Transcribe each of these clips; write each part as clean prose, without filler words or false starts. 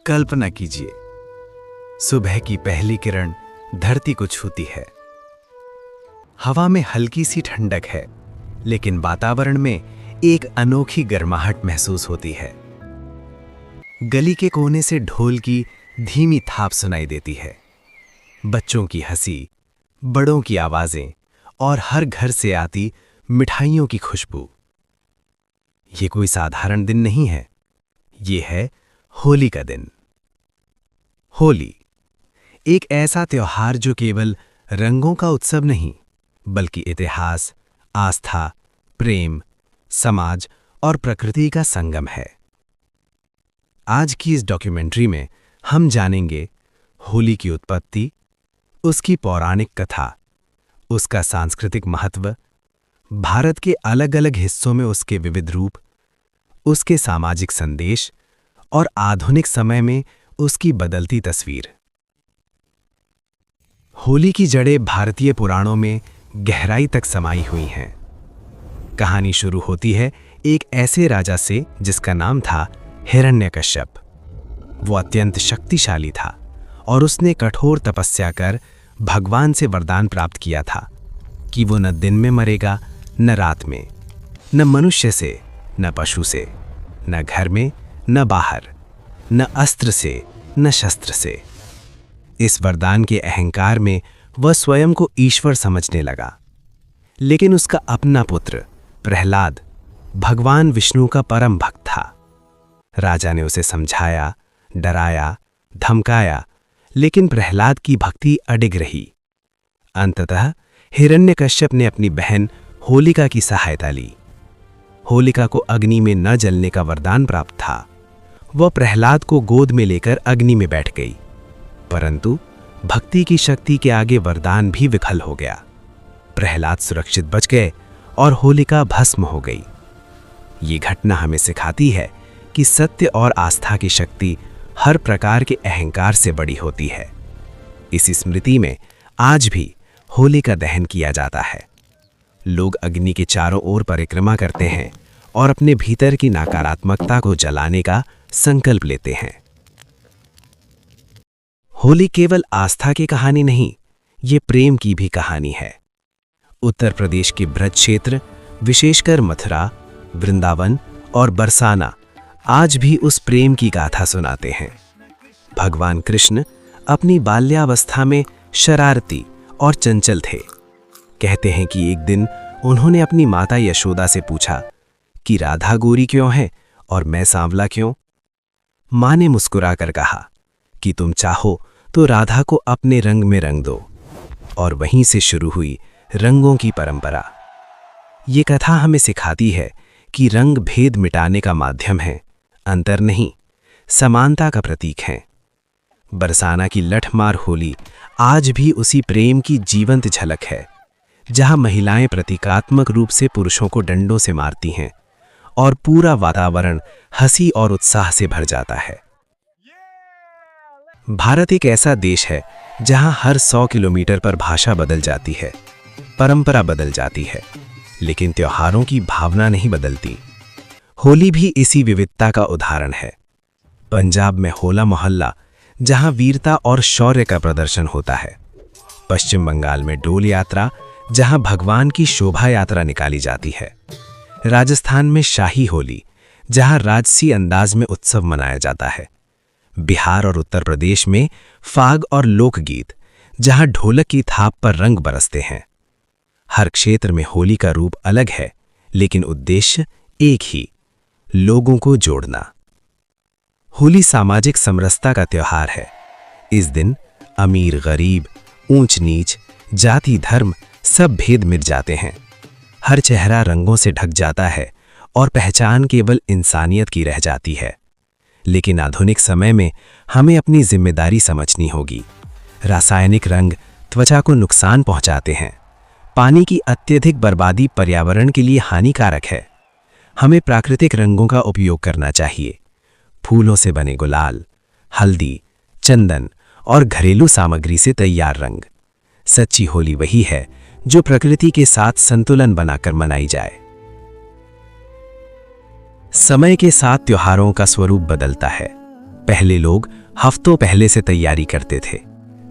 कल्पना कीजिए, सुबह की पहली किरण धरती को छूती है। हवा में हल्की सी ठंडक है, लेकिन वातावरण में एक अनोखी गर्माहट महसूस होती है। गली के कोने से ढोल की धीमी थाप सुनाई देती है। बच्चों की हंसी, बड़ों की आवाजें और हर घर से आती मिठाइयों की खुशबू। ये कोई साधारण दिन नहीं है, ये है होली का दिन। होली एक ऐसा त्योहार जो केवल रंगों का उत्सव नहीं, बल्कि इतिहास, आस्था, प्रेम, समाज और प्रकृति का संगम है। आज की इस डॉक्यूमेंट्री में हम जानेंगे होली की उत्पत्ति, उसकी पौराणिक कथा, उसका सांस्कृतिक महत्व, भारत के अलग अलग हिस्सों में उसके विविध रूप, उसके सामाजिक संदेश और आधुनिक समय में उसकी बदलती तस्वीर। होली की जड़ें भारतीय पुराणों में गहराई तक समाई हुई हैं। कहानी शुरू होती है एक ऐसे राजा से जिसका नाम था हिरण्यकश्यप। वो अत्यंत शक्तिशाली था और उसने कठोर तपस्या कर भगवान से वरदान प्राप्त किया था कि वो न दिन में मरेगा, न रात में, न मनुष्य से, न पशु से, न घर में, न बाहर, न अस्त्र से, न शस्त्र से। इस वरदान के अहंकार में वह स्वयं को ईश्वर समझने लगा। लेकिन उसका अपना पुत्र प्रहलाद भगवान विष्णु का परम भक्त था। राजा ने उसे समझाया, डराया, धमकाया, लेकिन प्रहलाद की भक्ति अडिग रही। अंततः हिरण्यकश्यप ने अपनी बहन होलिका की सहायता ली। होलिका को अग्नि में न जलने का वरदान प्राप्त था। वह प्रहलाद को गोद में लेकर अग्नि में बैठ गई, परंतु भक्ति की शक्ति के आगे वरदान भी विफल हो गया। प्रहलाद सुरक्षित बच गए और होलिका भस्म हो गई। ये घटना हमें सिखाती है कि सत्य और आस्था की शक्ति हर प्रकार के अहंकार से बड़ी होती है। इसी स्मृति में आज भी होलिका दहन किया जाता है। लोग अग्नि के चारों ओर परिक्रमा करते हैं और अपने भीतर की नकारात्मकता को जलाने का संकल्प लेते हैं। होली केवल आस्था की कहानी नहीं, ये प्रेम की भी कहानी है। उत्तर प्रदेश के ब्रज क्षेत्र, विशेषकर मथुरा, वृंदावन और बरसाना आज भी उस प्रेम की गाथा सुनाते हैं। भगवान कृष्ण अपनी बाल्यावस्था में शरारती और चंचल थे। कहते हैं कि एक दिन उन्होंने अपनी माता यशोदा से पूछा कि राधा गोरी क्यों है और मैं सांवला क्यों? मां ने मुस्कुराकर कहा कि तुम चाहो तो राधा को अपने रंग में रंग दो। और वहीं से शुरू हुई रंगों की परंपरा। ये कथा हमें सिखाती है कि रंग भेद मिटाने का माध्यम है, अंतर नहीं, समानता का प्रतीक है। बरसाना की लठमार होली आज भी उसी प्रेम की जीवंत झलक है, जहां महिलाएं प्रतीकात्मक रूप से पुरुषों को डंडों से मारती हैं और पूरा वातावरण हंसी और उत्साह से भर जाता है। भारत एक ऐसा देश है जहां हर 100 किलोमीटर पर भाषा बदल जाती है, परंपरा बदल जाती है, लेकिन त्योहारों की भावना नहीं बदलती। होली भी इसी विविधता का उदाहरण है। पंजाब में होला मोहल्ला, जहां वीरता और शौर्य का प्रदर्शन होता है। पश्चिम बंगाल में डोल यात्रा, जहां भगवान की शोभा यात्रा निकाली जाती है। राजस्थान में शाही होली, जहां राजसी अंदाज में उत्सव मनाया जाता है। बिहार और उत्तर प्रदेश में फाग और लोकगीत, जहां ढोलक की थाप पर रंग बरसते हैं। हर क्षेत्र में होली का रूप अलग है, लेकिन उद्देश्य एक ही, लोगों को जोड़ना। होली सामाजिक समरसता का त्योहार है। इस दिन अमीर गरीब, ऊंच नीच, जाति धर्म सब भेद मिट जाते हैं। हर चेहरा रंगों से ढक जाता है और पहचान केवल इंसानियत की रह जाती है। लेकिन आधुनिक समय में हमें अपनी जिम्मेदारी समझनी होगी। रासायनिक रंग त्वचा को नुकसान पहुंचाते हैं। पानी की अत्यधिक बर्बादी पर्यावरण के लिए हानिकारक है। हमें प्राकृतिक रंगों का उपयोग करना चाहिए। फूलों से बने गुलाल, हल्दी, चंदन और घरेलू सामग्री से तैयार रंग। सच्ची होली वही है जो प्रकृति के साथ संतुलन बनाकर मनाई जाए। समय के साथ त्योहारों का स्वरूप बदलता है। पहले लोग हफ्तों पहले से तैयारी करते थे।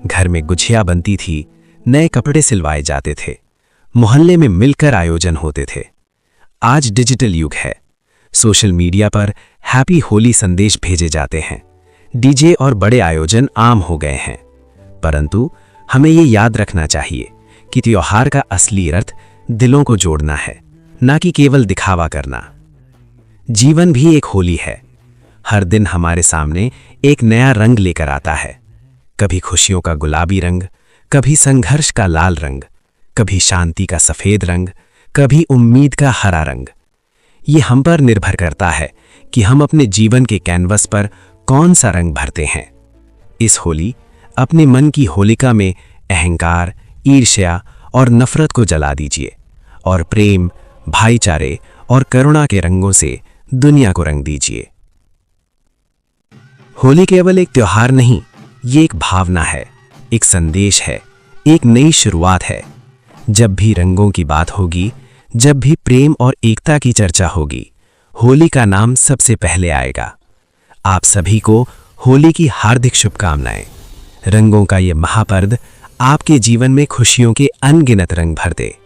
घर में गुझिया बनती थी, नए कपड़े सिलवाए जाते थे, मोहल्ले में मिलकर आयोजन होते थे। आज डिजिटल युग है। सोशल मीडिया पर हैप्पी होली संदेश भेजे जाते हैं। डीजे और बड़े आयोजन आम हो गए हैं। परंतु हमें ये याद रखना चाहिए कि त्योहार का असली अर्थ दिलों को जोड़ना है, ना कि केवल दिखावा करना। जीवन भी एक होली है। हर दिन हमारे सामने एक नया रंग लेकर आता है। कभी खुशियों का गुलाबी रंग, कभी संघर्ष का लाल रंग, कभी शांति का सफेद रंग, कभी उम्मीद का हरा रंग। ये हम पर निर्भर करता है कि हम अपने जीवन के कैनवस पर कौन सा रंग भरते हैं। इस होली अपने मन की होलिका में अहंकार, ईर्ष्या और नफरत को जला दीजिए और प्रेम, भाईचारे और करुणा के रंगों से दुनिया को रंग दीजिए। होली केवल एक त्योहार नहीं, ये एक भावना है, एक संदेश है, एक नई शुरुआत है। जब भी रंगों की बात होगी, जब भी प्रेम और एकता की चर्चा होगी, होली का नाम सबसे पहले आएगा। आप सभी को होली की हार्दिक शुभकामनाएं। रंगों का ये महापर्व आपके जीवन में खुशियों के अनगिनत रंग भर दे।